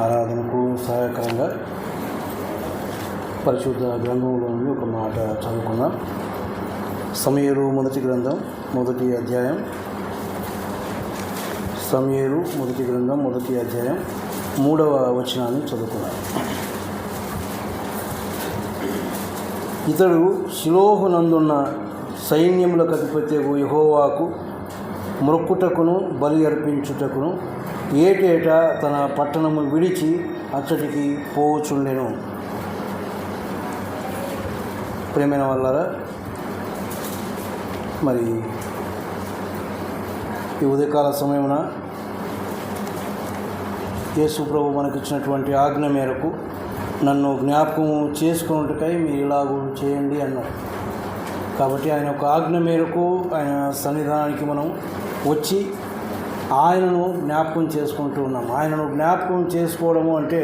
ఆరాధనకు సహాయకరంగా పరిశుద్ధ గ్రంథంలో నుండి ఒక మాట చదువుకుందాం. సమూయేలు మొదటి గ్రంథం మొదటి అధ్యాయం. సమూయేలు మొదటి గ్రంథం మొదటి అధ్యాయం 3వ వచనాన్ని చదువుకున్నాం. ఇతడు షిలోహునందున్న సైన్యములకు అధిపత్యగు యెహోవాకు మొక్కుటకును బలి అర్పించుటకును ఏటేటా తన పట్టణము విడిచి అచ్చటికి పోవుచుండెను. ప్రేమైన వాళ్ళారా, మరి ఈ ఉదయకాల సమయమున యేసు ప్రభు మనకిచ్చినటువంటి ఆజ్ఞ మేరకు నన్ను జ్ఞాపకం చేసుకున్నట్టుకై మీరు ఇలాగూ చేయండి అన్నాడు. కాబట్టి ఆయన ఒక ఆజ్ఞ మేరకు ఆయన సన్నిధానానికి మనం వచ్చి ఆయనను జ్ఞాపకం చేసుకుంటూ ఉన్నాం. ఆయనను జ్ఞాపకం చేసుకోవడము అంటే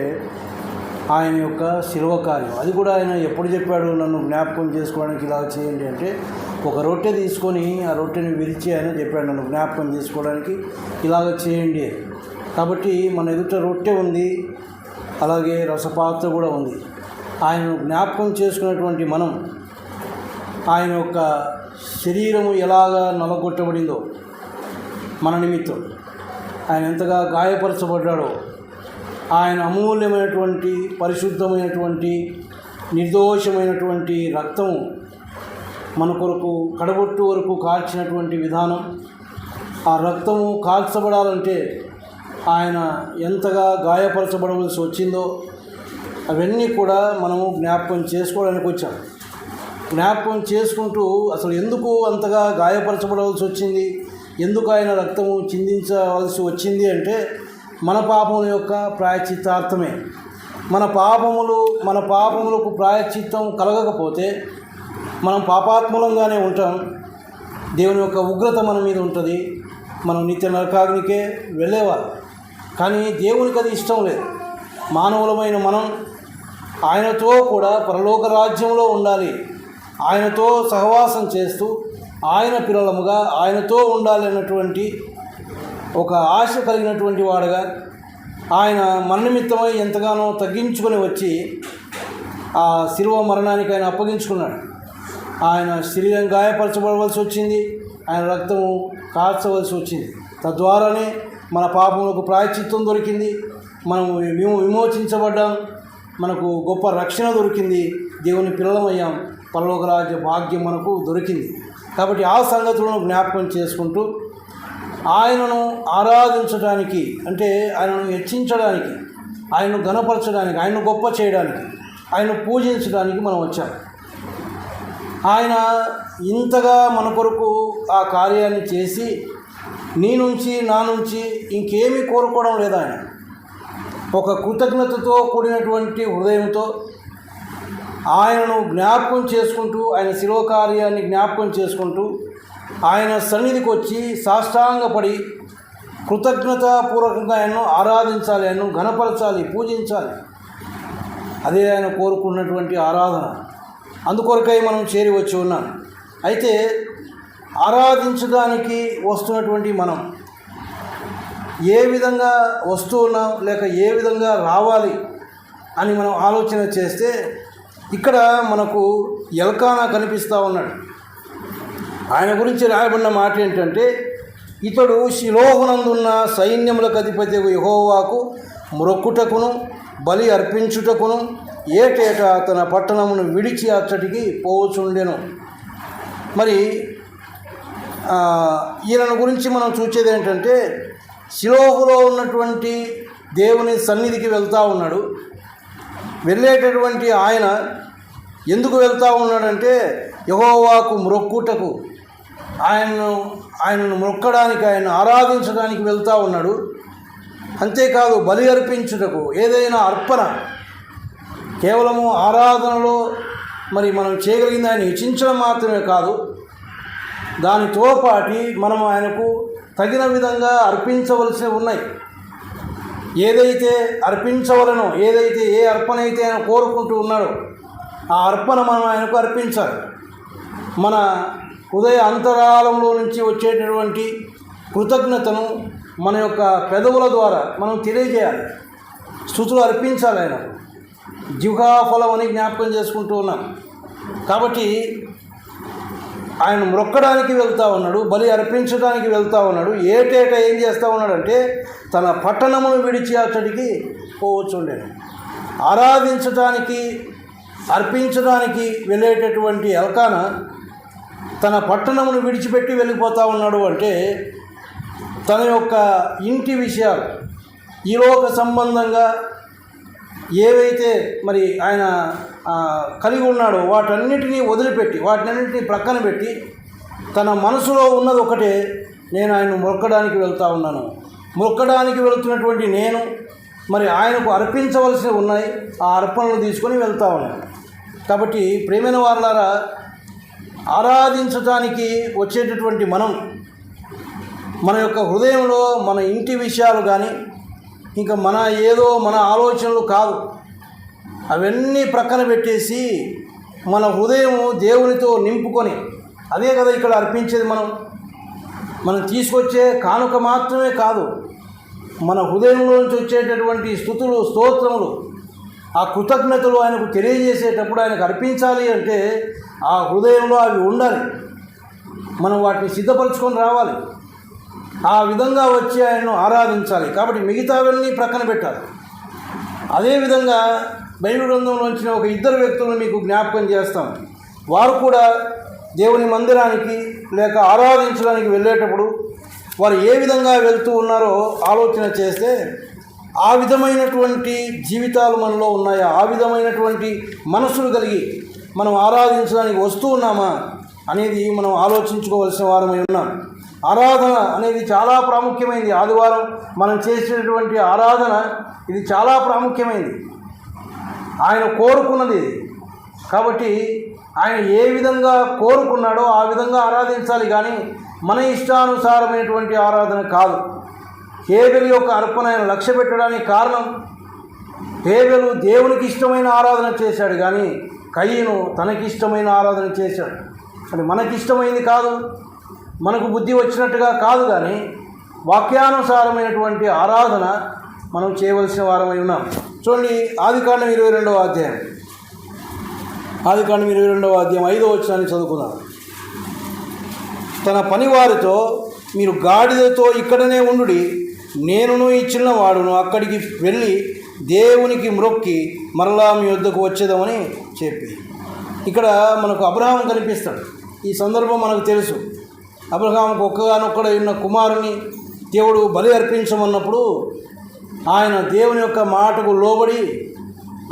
ఆయన యొక్క శిలువ కార్యం. అది కూడా ఆయన ఎప్పుడు చెప్పాడు నన్ను జ్ఞాపకం చేసుకోవడానికి ఇలా చేయండి అంటే, ఒక రొట్టె తీసుకొని ఆ రొట్టెని విరిచి ఆయన చెప్పాడు నన్ను జ్ఞాపకం చేసుకోవడానికి ఇలాగ చేయండి. కాబట్టి మన ఎదుట రొట్టె ఉంది, అలాగే రసపాత్ర కూడా ఉంది. ఆయనను జ్ఞాపకం చేసుకున్నటువంటి మనం ఆయన యొక్క శరీరము ఎలాగ నలగొట్టబడిందో మన నిమిత్తం, ఆయన ఎంతగా గాయపరచబడ్డాడో, ఆయన అమూల్యమైనటువంటి పరిశుద్ధమైనటువంటి నిర్దోషమైనటువంటి రక్తము మన కొరకు కడబొట్టు వరకు కాల్చినటువంటి విధానం, ఆ రక్తము కాల్చబడాలంటే ఆయన ఎంతగా గాయపరచబడవలసి వచ్చిందో అవన్నీ కూడా మనము జ్ఞాపకం చేసుకోవడానికి వచ్చాం. జ్ఞాపకం చేసుకుంటూ అసలు ఎందుకు అంతగా గాయపరచబడవలసి వచ్చింది, ఎందుకు ఆయన రక్తము చిందించవలసి వచ్చింది అంటే మన పాపముల యొక్క ప్రాయశ్చిత్తార్థమే. మన పాపములకు ప్రాయశ్చిత్తం కలగకపోతే మనం పాపాత్మూలంగానే ఉంటాం. దేవుని యొక్క ఉగ్రత మన మీద ఉంటుంది, మనం నిత్య నరకాగ్నికే వెళ్ళేవారు. కానీ దేవునికి అది ఇష్టం లేదు. మానవులమైన మనం ఆయనతో కూడా పరలోక రాజ్యంలో ఉండాలి, ఆయనతో సహవాసం చేస్తూ ఆయన పిల్లలముగా ఆయనతో ఉండాలి అన్నటువంటి ఒక ఆశ కలిగినటువంటి వాడుగా ఆయన మన నిమిత్తమై ఎంతగానో తగ్గించుకొని వచ్చి ఆ శిలువ మరణానికి ఆయన అప్పగించుకున్నాడు. ఆయన శరీరం గాయపరచబడవలసి వచ్చింది, ఆయన రక్తము కార్చవలసి వచ్చింది. తద్వారానే మన పాపములకు ప్రాయశ్చిత్తం దొరికింది, మనము విమోచించబడ్డాం, మనకు గొప్ప రక్షణ దొరికింది, దేవుని పిల్లలమయ్యాం, పరలోక రాజ్య భాగ్యం మనకు దొరికింది. కాబట్టి ఆ సంగతులను జ్ఞాపకం చేసుకుంటూ ఆయనను ఆరాధించడానికి, అంటే ఆయనను హెచ్చించడానికి, ఆయనను ఘనపరచడానికి, ఆయనను గొప్ప చేయడానికి, ఆయనను పూజించడానికి మనం వచ్చాం. ఆయన ఇంతగా మన కొరకు ఆ కార్యాన్ని చేసి నీ నుంచి నా నుంచి ఇంకేమీ కోరుకోవడం లేదు. ఆయన ఒక కృతజ్ఞతతో కూడినటువంటి హృదయంతో ఆయనను జ్ఞాపకం చేసుకుంటూ, ఆయన శిలువ కార్యాన్ని జ్ఞాపకం చేసుకుంటూ ఆయన సన్నిధికి వచ్చి సాష్టాంగపడి కృతజ్ఞతాపూర్వకంగా ఆయనను ఆరాధించాలి, ఆయనను ఘనపరచాలి, పూజించాలి. అదే ఆయన కోరుకున్నటువంటి ఆరాధన. అందుకొరకై మనం చేరి వచ్చి ఉన్నాం. అయితే ఆరాధించడానికి వస్తున్నటువంటి మనం ఏ విధంగా వస్తూ ఉన్నాం, లేక ఏ విధంగా రావాలి అని మనం ఆలోచన చేస్తే ఇక్కడ మనకు ఎల్కానా కనిపిస్తూ ఉన్నాడు. ఆయన గురించి రాయబడిన మాట ఏంటంటే, ఇతడు షిలోహునందున్న సైన్యములకు అధిపత్యగు యెహోవాకు మొక్కుటకును బలి అర్పించుటకును ఏటేటా తన పట్టణమును విడిచి అచ్చటికి పోవచుండెను. మరి ఈయన గురించి మనం చూసేది ఏంటంటే, షిలోహులో ఉన్నటువంటి దేవుని సన్నిధికి వెళ్తూ ఉన్నాడు. వెళ్ళేటటువంటి ఆయన ఎందుకు వెళ్తూ ఉన్నాడంటే యెహోవాకు మొక్కుటకు, ఆయనను మొక్కడానికి, ఆయన ఆరాధించడానికి వెళ్తూ ఉన్నాడు. అంతేకాదు బలి అర్పించుటకు, ఏదైనా అర్పణ, కేవలము ఆరాధనలో మరి మనం చేయగలిగింది ఆయన హెచ్చించడం మాత్రమే కాదు, దానితో పాటి మనం ఆయనకు తగిన విధంగా అర్పించవలసి ఉన్నాయి. ఏదైతే అర్పించవలనో, ఏ అర్పణ అయితే ఆయన కోరుకుంటూ ఉన్నాడో ఆ అర్పణ మనం ఆయనకు అర్పించాలి. మన హృదయ అంతరాళంలో నుంచి వచ్చేటటువంటి కృతజ్ఞతను మన యొక్క పెదవుల ద్వారా మనం తెలియజేయాలి. స్తుతులు అర్పించాలి. ఆయన జిహ్వాఫలం అని జ్ఞాపకం చేసుకుంటూ ఉన్నాం. కాబట్టి ఆయన మొక్కడానికి వెళ్తూ ఉన్నాడు, బలి అర్పించడానికి వెళ్తూ ఉన్నాడు. ఏటేటా ఏం చేస్తూ ఉన్నాడంటే తన పట్టణమును విడిచి అక్కడికి పోవచ్చుండేను. ఆరాధించడానికి అర్పించడానికి వెళ్ళేటటువంటి ఎల్కానా తన పట్టణమును విడిచిపెట్టి వెళ్ళిపోతూ ఉన్నాడు. అంటే తన యొక్క ఇంటి విషయాలు, ఈలోక సంబంధంగా ఏవైతే మరి ఆయన కలిగి ఉన్నాడో వాటన్నిటినీ వదిలిపెట్టి, వాటినన్నింటినీ ప్రక్కన పెట్టి తన మనసులో ఉన్నది ఒకటే, నేను ఆయన మొక్కడానికి వెళ్తూ ఉన్నాను. మొక్కడానికి వెళుతున్నటువంటి నేను మరి ఆయనకు అర్పించవలసినవి ఉన్నాయి, ఆ అర్పణలు తీసుకొని వెళ్తూ ఉన్నాను. కాబట్టి ప్రియమైన వారలారా, ఆరాధించడానికి వచ్చేటటువంటి మనం మన యొక్క హృదయంలో మన ఇంటి విషయాలు కానీ ఇంకా మన ఆలోచనలు కాదు, అవన్నీ ప్రక్కన పెట్టేసి మన హృదయము దేవునితో నింపుకొని, అదే కదా ఇక్కడ అర్పించేది. మనం తీసుకొచ్చే కానుక మాత్రమే కాదు, మన హృదయంలోంచి వచ్చేటటువంటి స్తుతులు, స్తోత్రములు, ఆ కృతజ్ఞతలు ఆయనకు తెలియజేసేటప్పుడు ఆయనకు అర్పించాలి అంటే ఆ హృదయంలో అవి ఉండాలి. మనం వాటిని సిద్ధపరచుకొని రావాలి. ఆ విధంగా వచ్చి ఆయనను ఆరాధించాలి. కాబట్టి మిగతావన్నీ ప్రక్కన పెట్టాలి. అదేవిధంగా బైబిల్ గ్రంథంలోంచిన ఒక ఇద్దరు వ్యక్తులను మీకు జ్ఞాపకం చేస్తాం. వారు కూడా దేవుని మందిరానికి లేక ఆరాధించడానికి వెళ్ళేటప్పుడు వారు ఏ విధంగా వెళ్తూ ఉన్నారో ఆలోచన చేస్తే, ఆ విధమైనటువంటి జీవితాలు మనలో ఉన్నాయా, ఆ విధమైనటువంటి మనసులు కలిగి మనం ఆరాధించడానికి వస్తూ ఉన్నామా అనేది మనం ఆలోచించుకోవాల్సిన వారమై ఉన్నాం. ఆరాధన అనేది చాలా ప్రాముఖ్యమైనది. ఆదివారం మనం చేసేటటువంటి ఆరాధన ఇది చాలా ప్రాముఖ్యమైనది. ఆయన కోరుకున్నది. కాబట్టి ఆయన ఏ విధంగా కోరుకున్నాడో ఆ విధంగా ఆరాధించాలి, కానీ మన ఇష్టానుసారమైనటువంటి ఆరాధన కాదు. హేబెలు యొక్క అర్పణ ఆయన లక్ష్య పెట్టడానికి కారణం, హేబెలు దేవునికి ఇష్టమైన ఆరాధన చేశాడు, కానీ కయీను తనకిష్టమైన ఆరాధన చేశాడు. అది మనకిష్టమైంది కాదు, మనకు బుద్ధి వచ్చినట్టుగా కాదు, కానీ వాక్యానుసారమైనటువంటి ఆరాధన మనం చేయవలసిన వారమై ఉన్నాం. చూడండి, ఆదికాండం 22వ అధ్యాయం, ఆదికాండం 22వ అధ్యాయం 5వ వచనాన్ని చదువుకుందాం. తన పనివారితో, మీరు గాడిదతో ఇక్కడనే ఉండుడి, నేనును ఈ చిన్నవాడును అక్కడికి వెళ్ళి దేవునికి మ్రొక్కి మరలా మీ వద్దకు వచ్చేదామని చెప్పి. ఇక్కడ మనకు అబ్రహాం కనిపిస్తాడు. ఈ సందర్భం మనకు తెలుసు. అబ్రహాంకు ఒక్కగానొక్కడ ఉన్న కుమారుని దేవుడు బలి అర్పించమన్నప్పుడు ఆయన దేవుని యొక్క మాటకు లోబడి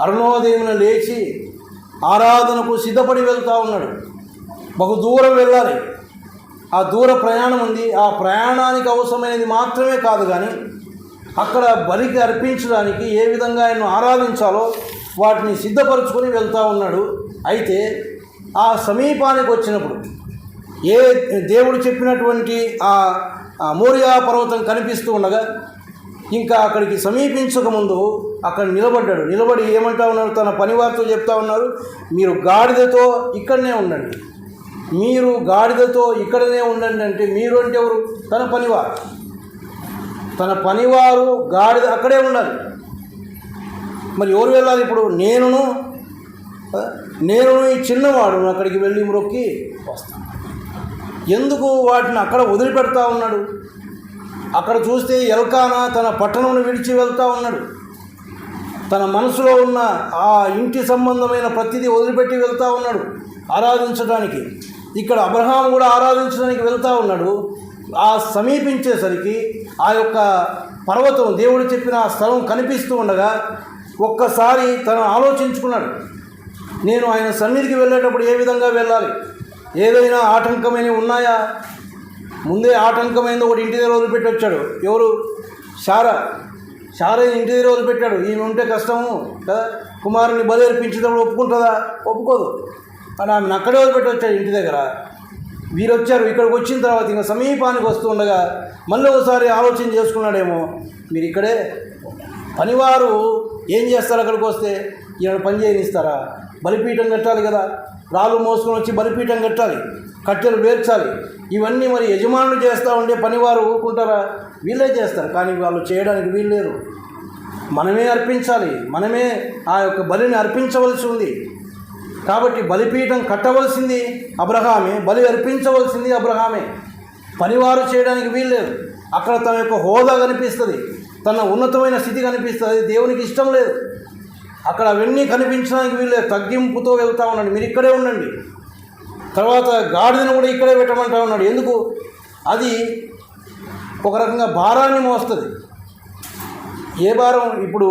అరుణోదయమున లేచి ఆరాధనకు సిద్ధపడి వెళ్తూ ఉన్నాడు. బహు దూరం వెళ్ళాలి, ఆ దూర ప్రయాణం ఉంది. ఆ ప్రయాణానికి అవసరమైనది మాత్రమే కాదు, కానీ అక్కడ బలికి అర్పించడానికి ఏ విధంగా ఆయన్ను ఆరాధించాలో వాటిని సిద్ధపరచుకొని వెళ్తూ ఉన్నాడు. అయితే ఆ సమీపానికి వచ్చినప్పుడు ఏ దేవుడు చెప్పినటువంటి ఆ మోరియా పర్వతం కనిపిస్తూ ఉండగా ఇంకా అక్కడికి సమీపించకముందు అక్కడ నిలబడ్డాడు. నిలబడి ఏమంటా ఉన్నాడు, తన పనివారితో చెప్తా ఉన్నారు, మీరు గాడిదతో ఇక్కడనే ఉండండి, మీరు గాడిదతో ఇక్కడనే ఉండండి. అంటే మీరు అంటే ఎవరు? తన పనివారు. తన పనివారు గాడిద అక్కడే ఉండాలి. మరి ఎవరు వెళ్ళాలి ఇప్పుడు? నేనును ఈ చిన్నవాడు అక్కడికి వెళ్ళి మ్రొక్కి వస్తాను. ఎందుకు వాటిని అక్కడ వదిలిపెడతా ఉన్నాడు? అక్కడ చూస్తే ఎల్కానా తన పట్టణంను విడిచి వెళ్తూ ఉన్నాడు. తన మనసులో ఉన్న ఆ ఇంటి సంబంధమైన ప్రతిదీ వదిలిపెట్టి వెళ్తూ ఉన్నాడు ఆరాధించడానికి. ఇక్కడ అబ్రహాం కూడా ఆరాధించడానికి వెళ్తూ ఉన్నాడు. ఆ సమీపించేసరికి ఆ యొక్క పర్వతం, దేవుడు చెప్పిన ఆ స్థలం కనిపిస్తూ ఉండగా ఒక్కసారి తను ఆలోచించుకున్నాడు, నేను ఆయన సన్నిధికి వెళ్ళేటప్పుడు ఏ విధంగా వెళ్ళాలి? ఏదైనా ఆటంకమైనవి ఉన్నాయా? ముందే ఆటంకమైంది ఒకటి ఇంటి దగ్గర వదిలిపెట్టి వచ్చాడు. ఎవరు? శారా ఇంటి దగ్గర వదిలిపెట్టాడు. ఈమె ఉంటే కష్టము కదా, కుమారుని బలి అర్పించేటప్పుడు ఒప్పుకుంటుందా? ఒప్పుకోదు. కానీ ఆమెను అక్కడే వదిలిపెట్టి వచ్చాడు ఇంటి దగ్గర. వీరు వచ్చారు. ఇక్కడికి వచ్చిన తర్వాత ఇంకా సమీపానికి వస్తూ ఉండగా మళ్ళీ ఒకసారి ఆలోచన చేసుకున్నాడేమో, మీరు ఇక్కడే పనివారు ఏం చేస్తారు? అక్కడికి వస్తే ఈయన పని చేయనిస్తారా? బలిపీఠం కట్టాలి కదా, రాళ్ళు మోసుకొని వచ్చి బలిపీఠం కట్టాలి, కట్టెలు పేర్చాలి. ఇవన్నీ మరి యజమానులు చేస్తూ ఉంటే పనివారు ఊరుకుంటారా? వీళ్ళే చేస్తారు, కానీ వాళ్ళు చేయడానికి వీల్లేదు. మనమే అర్పించాలి, మనమే ఆ యొక్క బలిని అర్పించవలసి ఉంది. కాబట్టి బలిపీఠం కట్టవలసింది అబ్రహామే, బలి అర్పించవలసింది అబ్రహామే. పనివారు చేయడానికి వీల్లేదు. అక్కడ తన యొక్క హోదా కనిపిస్తుంది, తన ఉన్నతమైన స్థితి కనిపిస్తుంది. దేవునికి ఇష్టం లేదు. అక్కడ అవన్నీ కనిపించడానికి వీల్లేదు. తగ్గింపుతో వెళ్తూ ఉన్నాడు, మీరు ఇక్కడే ఉండండి. తర్వాత గాడిదను కూడా ఇక్కడే పెట్టమంటా ఉన్నాడు. ఎందుకు? అది ఒక రకంగా భారాన్ని మోస్తుంది. ఏ భారం? ఇప్పుడు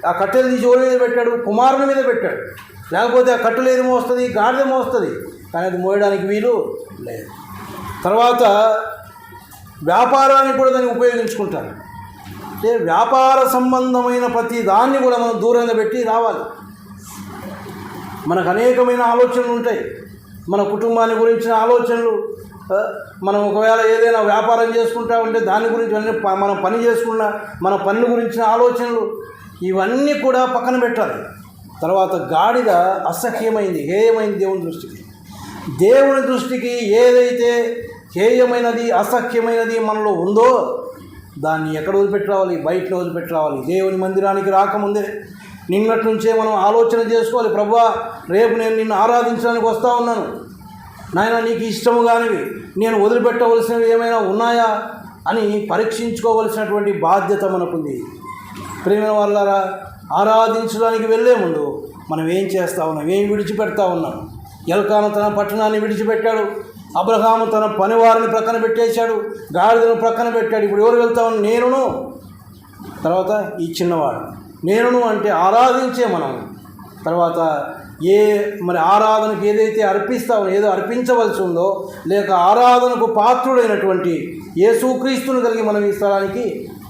ఆ కట్టెలు తీసి ఎవరి మీద పెట్టాడు? కుమారుని మీద పెట్టాడు. లేకపోతే ఆ కట్టెలు ఏది మోస్తుంది? గాడిద మోస్తుంది. కానీ అది మోయడానికి వీలు లేదు. తర్వాత వ్యాపారానికి కూడా దాన్ని ఉపయోగించుకుంటారు. అంటే వ్యాపార సంబంధమైన ప్రతి దాన్ని కూడా మనం దూరంగా పెట్టి రావాలి. మనకు అనేకమైన ఆలోచనలు ఉంటాయి. మన కుటుంబాన్ని గురించిన ఆలోచనలు, మనం ఒకవేళ ఏదైనా వ్యాపారం చేసుకుంటా ఉంటే దాని గురించి మనం పని చేసుకున్న మన పని గురించిన ఆలోచనలు, ఇవన్నీ కూడా పక్కన పెట్టాలి. తర్వాత గాడిద అసహ్యమైంది, హేయమైంది దేవుని దృష్టికి. దేవుని దృష్టికి ఏదైతే హేయమైనది, అసహ్యమైనది మనలో ఉందో దాన్ని ఎక్కడ వదిలిపెట్టి రావాలి? బయటలో వదిలిపెట్టి రావాలి. దేవుని మందిరానికి రాకముందే నిన్నటి నుంచే మనం ఆలోచన చేసుకోవాలి. ప్రభువా, రేపు నేను నిన్ను ఆరాధించడానికి వస్తూ ఉన్నాను నాయన, నీకు ఇష్టము కానివి నేను వదిలిపెట్టవలసినవి ఏమైనా ఉన్నాయా అని పరీక్షించుకోవలసినటువంటి బాధ్యత మనకుంది. ప్రియమైన వాళ్ళారా, ఆరాధించడానికి వెళ్ళే ముందు మనం ఏం చేస్తూ ఉన్నాం, ఏం విడిచిపెడతా ఉన్నాం? ఎల్కాను తన పట్టణాన్ని విడిచిపెట్టాడు, అబ్రహాము తన పనివారిని ప్రక్కన పెట్టేశాడు, గాడిదను ప్రక్కన పెట్టాడు. ఇప్పుడు ఎవరు వెళ్తా ఉన్నాం? నేనును, తర్వాత ఈ చిన్నవాడు. నేనును అంటే ఆరాధించే మనం. తర్వాత మరి ఆరాధనకు ఏదైతే అర్పిస్తామో, ఏదో అర్పించవలసి ఉందో, లేక ఆరాధనకు పాత్రుడైనటువంటి యేసుక్రీస్తును కలిగి మనం ఈ స్థలానికి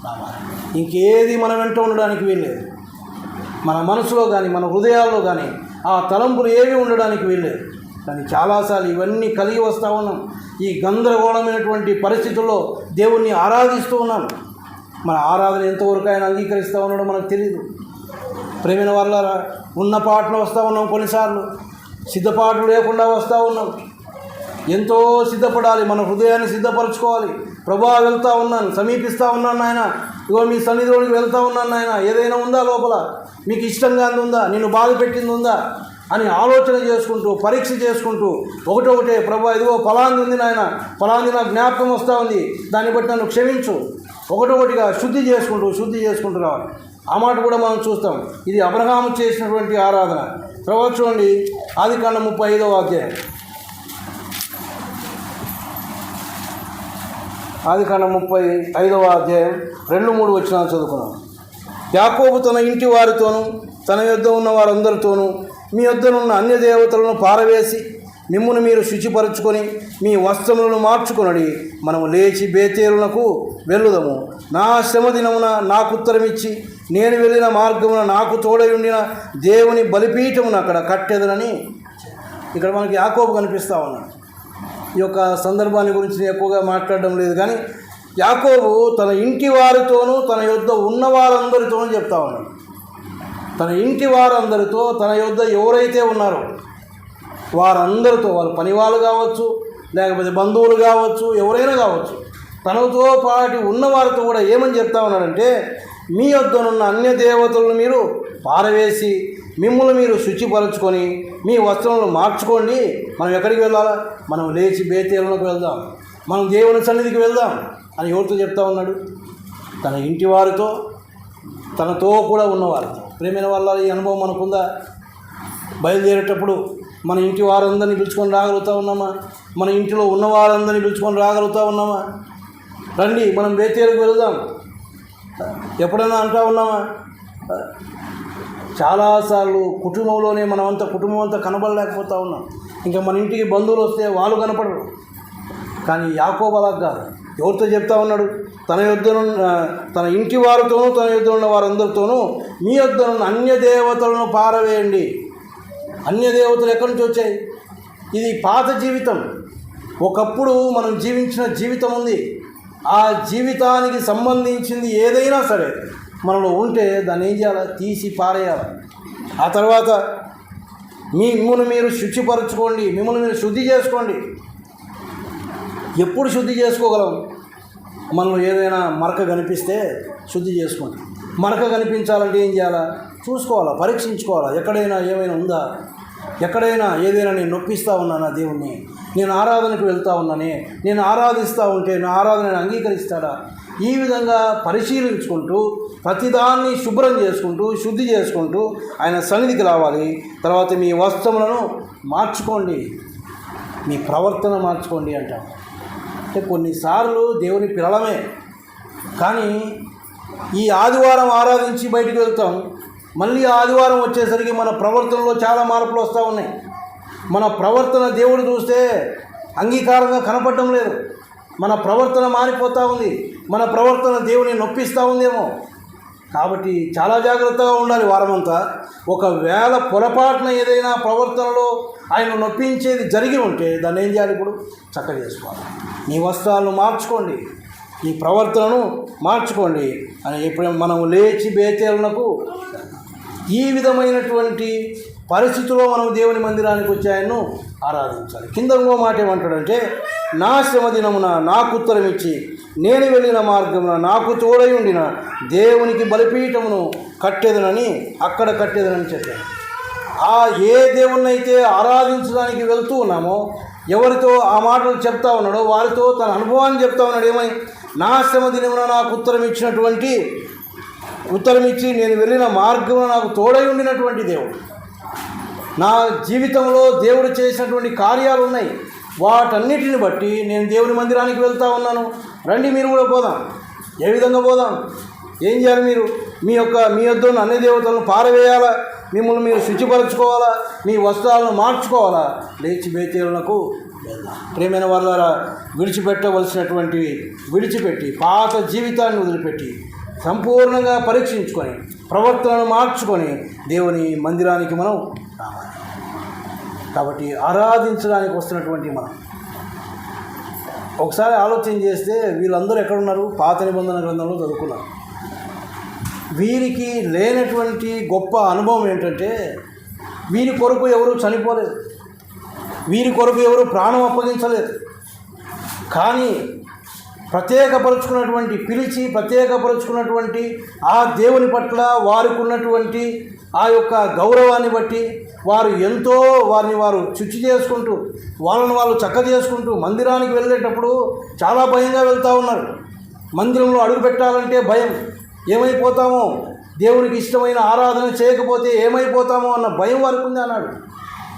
రావాలి. ఇంకేది మనం వెంట ఉండడానికి వీల్లేదు. మన మనసులో కానీ మన హృదయాల్లో కానీ ఆ తలంపులు ఏవి ఉండడానికి వీల్లేదు. కానీ చాలాసార్లు ఇవన్నీ కలిగి వస్తూ ఉన్నాం. ఈ గందరగోళమైనటువంటి పరిస్థితుల్లో దేవుణ్ణి ఆరాధిస్తూ ఉన్నాం. మన ఆరాధన ఎంతవరకు ఆయన అంగీకరిస్తూ ఉన్నాడో మనకు తెలియదు. ప్రేమైన వాళ్ళారా, ఉన్న పాటలు వస్తూ ఉన్నాం, కొన్నిసార్లు సిద్ధపాటలు లేకుండా వస్తూ ఉన్నాం. ఎంతో సిద్ధపడాలి, మన హృదయాన్ని సిద్ధపరచుకోవాలి. ప్రభువా, వెళ్తూ ఉన్నాను, సమీపిస్తూ ఉన్నాను నాయన, ఇగో మీ సన్నిధిలోనికి వెళ్తూ ఉన్నాను నాయన, ఏదైనా ఉందా లోపల, మీకు ఇష్టంగా ఉందా, నిన్ను బాధ పెట్టింది ఉందా అని ఆలోచన చేసుకుంటూ, పరీక్ష చేసుకుంటూ, ఒకటొకటే ప్రభువా, ఇదిగో ఫలాంది ఉంది నాయన, ఫలాంది నాకు జ్ఞాపకం వస్తూ ఉంది, దాన్ని బట్టి నన్ను క్షమించు, ఒకటొకటిగా శుద్ధి చేసుకుంటూ రావాలి. ఆ మాట కూడా మనం చూస్తాం. ఇది అబ్రహాము చేసినటువంటి ఆరాధన. తర్వాత చూడండి, ఆదికాండం 35వ అధ్యాయం. ఆదికాండం 35వ అధ్యాయం 2-3 వచనాలు చదువుకున్నాం. యాకోబు తన ఇంటి వారితోనూ తన యొద్ద ఉన్న వారందరితోనూ మీ యొద్దనున్న అన్య దేవతలను పారవేసి మిమ్మును మీరు శుచిపరచుకొని మీ వస్త్రములను మార్చుకొనడి, మనము లేచి బేతేలునకు వెళ్ళుదము. నా శ్రమ దినమున నాకు ఉత్తరమిచ్చి నేను వెళ్ళిన మార్గమున నాకు తోడై ఉండిన దేవుని బలిపీఠమును అక్కడ కట్టెదనని. ఇక్కడ మనకి యాకోబు కనిపిస్తూ ఉన్నాడు. ఈ యొక్క సందర్భాన్ని గురించి నేను ఎక్కువగా మాట్లాడడం లేదు, కానీ యాకోబు తన ఇంటి వారితోనూ తన యొద్ద ఉన్న వారందరితోనూ చెప్తా ఉన్నాడు. తన ఇంటి వారందరితో, తన యొద్ద ఎవరైతే ఉన్నారో వారందరితో, వాళ్ళు పనివాళ్ళు కావచ్చు, లేకపోతే బంధువులు కావచ్చు, ఎవరైనా కావచ్చు, తనతో పాటు ఉన్నవారితో కూడా ఏమని చెప్తా ఉన్నాడంటే, మీ యొద్దనున్న అన్య దేవతలను మీరు పారవేసి మిమ్మల్ని మీరు శుచిపరచుకొని మీ వస్త్రములను మార్చుకోండి. మనం ఎక్కడికి వెళ్ళాలా? మనం లేచి బేతేలునకు వెళ్దాం, మనం దేవుని సన్నిధికి వెళ్దాం అని ఎవరితో చెప్తా ఉన్నాడు? తన ఇంటి వారితో, తనతో కూడా ఉన్నవారితో. ప్రేమైన వల్ల ఈ అనుభవం మనకుందా? బయలుదేరేటప్పుడు మన ఇంటి వారందరినీ పిలుచుకొని రాగలుగుతూ ఉన్నామా? మన ఇంటిలో ఉన్న వారందరినీ పిలుచుకొని రాగలుగుతూ ఉన్నామా? రండి మనం బేతేలుకు వెళ్దాం ఎప్పుడైనా అంటూ ఉన్నామా? చాలాసార్లు కుటుంబంలోనే కుటుంబం అంతా కనబడలేకపోతూ ఉన్నాం. ఇంకా మన ఇంటికి బంధువులు వస్తే వాళ్ళు కనపడరు. కానీ యాకోబు అలా కాదు. ఎవరితో చెప్తా ఉన్నాడు? తన ఇంటి వారితోనూ తన యొద్ద ఉన్న వారందరితోనూ మీ యొద్దనున్న అన్య దేవతలను పారవేయండి. అన్య దేవతలు ఎక్కడి నుంచి వచ్చాయి? ఇది పాత జీవితం. ఒకప్పుడు మనం జీవించిన జీవితం ఉంది. ఆ జీవితానికి సంబంధించింది ఏదైనా సరే మనలో ఉంటే దాన్ని ఏం చేయాలి? తీసి పారేయాలి. ఆ తర్వాత మిమ్మల్ని మీరు శుచిపరచుకోండి, మిమ్మల్ని మీరు శుద్ధి చేసుకోండి. ఎప్పుడు శుద్ధి చేసుకోగలం? మనలో ఏదైనా మరక కనిపిస్తే శుద్ధి చేసుకోండి. మరక కనిపించాలంటే ఏం చేయాలా? చూసుకోవాలా, పరీక్షించుకోవాలా. ఎక్కడైనా ఏమైనా ఉందా? ఎక్కడైనా ఏదైనా నేను నొప్పిస్తూ ఉన్నానా దేవుణ్ణి? నేను ఆరాధనకు వెళ్తూ ఉన్నానే, నేను ఆరాధిస్తూ ఉంటే నా ఆరాధనను అంగీకరిస్తాడా? ఈ విధంగా పరిశీలించుకుంటూ ప్రతిదాన్ని శుభ్రం చేసుకుంటూ శుద్ధి చేసుకుంటూ ఆయన సన్నిధికి రావాలి. తర్వాత మీ వస్త్రములను మార్చుకోండి, మీ ప్రవర్తన మార్చుకోండి అంటాం. అంటే కొన్నిసార్లు దేవుని పిల్లలమే, కానీ ఈ ఆదివారం ఆరాధించి బయటికి వెళ్తాం, మళ్ళీ ఆదివారం వచ్చేసరికి మన ప్రవర్తనలో చాలా మార్పులు వస్తూ ఉన్నాయి. మన ప్రవర్తన దేవుడు చూస్తే అంగీకారంగా కనపడడం లేదు. మన ప్రవర్తన మారిపోతూ ఉంది. మన ప్రవర్తన దేవుని నొప్పిస్తూ ఉందేమో. కాబట్టి చాలా జాగ్రత్తగా ఉండాలి వారమంతా. ఒకవేళ పొరపాటున ఏదైనా ప్రవర్తనలో ఆయన నొప్పించేది జరిగి ఉంటే దాన్ని ఏం చేయాలి? ఇప్పుడు చక్కగా చేసుకోవాలి. మీ వస్త్రాలను మార్చుకోండి, ఈ ప్రవర్తనను మార్చుకోండి అని ఎప్పుడు మనం లేచి బేతేలునకు ఈ విధమైనటువంటి పరిస్థితిలో మనం దేవుని మందిరానికి వచ్చి ఆయన్ను ఆరాధించాలి. కింద ఇంకో మాట ఏమంటాడంటే, నా శ్రమ దినమున నాకు ఉత్తరం ఇచ్చి నేను వెళ్ళిన మార్గమున నాకు తోడై ఉండిన దేవునికి బలిపీఠమును కట్టేదనని అక్కడ కట్టేదనని చెప్పాను. ఏ దేవుణ్ణైతే ఆరాధించడానికి వెళ్తూ ఉన్నామో, ఎవరితో ఆ మాటలు చెప్తా ఉన్నాడో వారితో తన అనుభవాన్ని చెప్తా ఉన్నాడు. ఏమని? నా శ్రమ దినమున నాకు ఉత్తరం ఇచ్చి నేను వెళ్ళిన మార్గంలో నాకు తోడై ఉండినటువంటి దేవుడు. నా జీవితంలో దేవుడు చేసినటువంటి కార్యాలు ఉన్నాయి, వాటన్నిటిని బట్టి నేను దేవుని మందిరానికి వెళ్తూ ఉన్నాను. రండి, మీరు కూడా పోదాం. ఏ విధంగా పోదాం? ఏం చేయాలి? మీరు మీ యొద్ద ఉన్న అన్ని దేవతలను పారవేయాలా? మిమ్మల్ని మీరు శుచిపరచుకోవాలా? మీ వస్త్రాలను మార్చుకోవాలా? లేచి బేతేలునకు వెళ్దాం. ప్రేమైన వారి ద్వారా విడిచిపెట్టవలసినటువంటివి విడిచిపెట్టి, పాత జీవితాన్ని వదిలిపెట్టి సంపూర్ణంగా పరీక్షించుకొని ప్రవర్తనను మార్చుకొని దేవుని మందిరానికి మనం రావాలి. కాబట్టి ఆరాధించడానికి వస్తున్నటువంటి మనం ఒకసారి ఆలోచన చేస్తే వీళ్ళందరూ ఎక్కడున్నారు? పాత నిబంధన గ్రంథంలో చదువుకున్నారు. వీరికి లేనటువంటి గొప్ప అనుభవం ఏంటంటే, వీరి కొరకు ఎవరు చనిపోలేదు, వీరి కొరకు ఎవరు ప్రాణం అప్పగించలేదు. కానీ ప్రత్యేకపరుచుకున్నటువంటి ఆ దేవుని పట్ల వారికి ఉన్నటువంటి ఆ యొక్క గౌరవాన్ని బట్టి వారు ఎంతో వారిని వారు శుచి చేసుకుంటూ వాళ్ళని వాళ్ళు చక్క చేసుకుంటూ మందిరానికి వెళ్ళేటప్పుడు చాలా భయంగా వెళ్తూ ఉన్నారు. మందిరంలో అడుగు పెట్టాలంటే భయం. ఏమైపోతామో, దేవునికి ఇష్టమైన ఆరాధన చేయకపోతే ఏమైపోతామో అన్న భయం వారికి ఉంది అన్నాడు.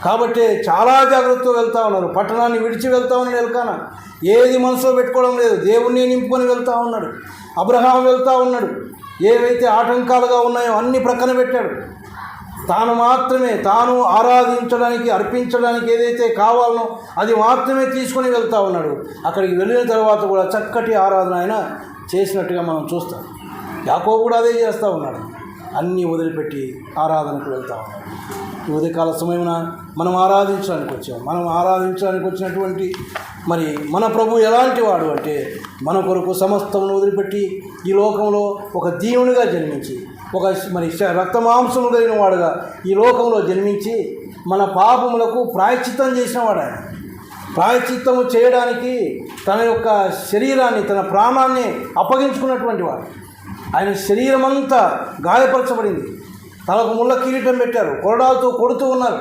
కాబట్టి చాలా జాగ్రత్తగా వెళ్తూ ఉన్నారు. పట్టణాన్ని విడిచి వెళ్తా ఉన్నాడు ఎల్కానా. ఏది మనసులో పెట్టుకోవడం లేదు, దేవుణ్ణి నింపుకొని వెళ్తూ ఉన్నాడు. అబ్రహాం వెళ్తూ ఉన్నాడు. ఏవైతే ఆటంకాలుగా ఉన్నాయో అన్ని ప్రక్కన పెట్టాడు. తాను ఆరాధించడానికి అర్పించడానికి ఏదైతే కావాలనో అది మాత్రమే తీసుకొని వెళ్తూ ఉన్నాడు. అక్కడికి వెళ్ళిన తర్వాత కూడా చక్కటి ఆరాధన ఆయన చేసినట్టుగా మనం చూస్తాం. యాకోబు కూడా అదే చేస్తూ ఉన్నాడు. అన్నీ వదిలిపెట్టి ఆరాధనకు వెళ్తూ ఉన్నాడు. ఈ ఉదయకాల సమయమున మనం ఆరాధించడానికి వచ్చినటువంటి మరి మన ప్రభు ఎలాంటి వాడు అంటే, మన కొరకు సమస్తమును వదిలిపెట్టి ఈ లోకంలో ఒక దీవునిగా జన్మించి, ఒక మరి రక్తమాంసము కలిగిన వాడుగా ఈ లోకంలో జన్మించి మన పాపములకు ప్రాయశ్చిత్తం చేసిన వాడు ఆయన. ప్రాయశ్చిత్తము చేయడానికి తన యొక్క శరీరాన్ని, తన ప్రాణాన్ని అప్పగించుకున్నటువంటి వాడు. ఆయన శరీరం అంతా గాయపరచబడింది. తలకు ముళ్ళ కిరీటం పెట్టారు, కొరడాలతో కొడుతూ ఉన్నారు.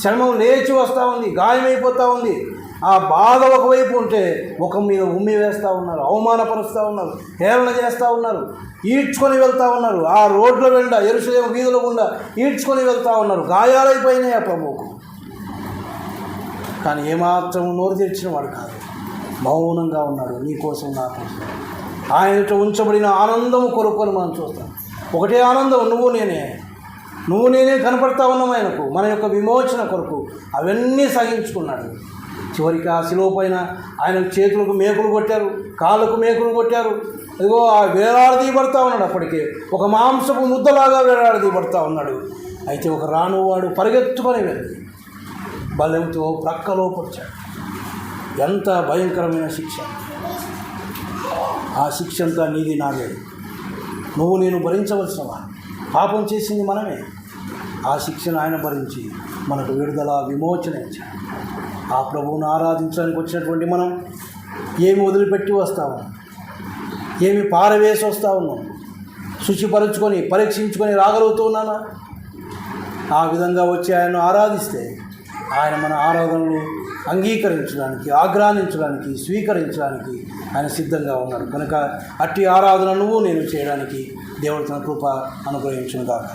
శర్మం లేచి వస్తూ ఉంది, గాయమైపోతూ ఉంది. ఆ బాధ ఒకవైపు ఉంటే ముఖం మీద ఉమ్మి వేస్తూ ఉన్నారు, అవమానపరుస్తూ ఉన్నారు, హేళన చేస్తూ ఉన్నారు, ఈడ్చుకొని వెళ్తూ ఉన్నారు. ఆ రోడ్ల వెంట యెరూషలేము వీధుల గుండా ఈడ్చుకొని వెళ్తూ ఉన్నారు. గాయాలైపోయినాయి ఆ ప్రభువుకు. కానీ ఏమాత్రం నోరు తెరిచిన వాడు కాదు, మౌనంగా ఉన్నాడు. నీ కోసం, నా కోసం ఆయనతో ఉంచబడిన ఆనందము కొరకు మనం చూస్తాం. ఒకటే ఆనందం, నువ్వు నేనే కనపడతా ఉన్నాం ఆయనకు, మన యొక్క విమోచన కొరకు. అవన్నీ సహించుకున్నాడు. చివరికి ఆ శిలువ పైన ఆయన చేతులకు మేకులు కొట్టారు, కాళ్ళకు మేకులు కొట్టారు. ఇదిగో ఆ వేలాడదీయబడతా ఉన్నాడు. అప్పటికే ఒక మాంసపు ముద్దలాగా వేలాడదీయబడతా ఉన్నాడు. అయితే ఒక రానువాడు పరిగెత్తుకొని వెళ్ళి బలంతో ప్రక్కలో పొడిచాడు. ఎంత భయంకరమైన శిక్ష! ఆ శిక్ష అంతా నీది, నాదే. నువ్వు నేను భరించవలసినవా? పాపం చేసింది మనమే. ఆ శిక్షను ఆయన భరించి మనకు విడుదల, విమోచన ఇచ్చాడు. ఆ ప్రభువును ఆరాధించడానికి వచ్చినటువంటి మనం ఏమి వదిలిపెట్టి వస్తాము, ఏమి పారవేసి వస్తూ ఉన్నాం? శుచిపరుచుకొని పరీక్షించుకొని రాగలుగుతున్నానా? ఆ విధంగా వచ్చి ఆయనను ఆరాధిస్తే ఆయన మన ఆరాధనలు అంగీకరించడానికి, ఆగ్రానించడానికి, స్వీకరించడానికి ఆయన సిద్ధంగా ఉన్నాడు. కనుక అట్టి ఆరాధన నువ్వు నేను చేయడానికి దేవుడు తన కృప అనుగ్రహించునుగాక.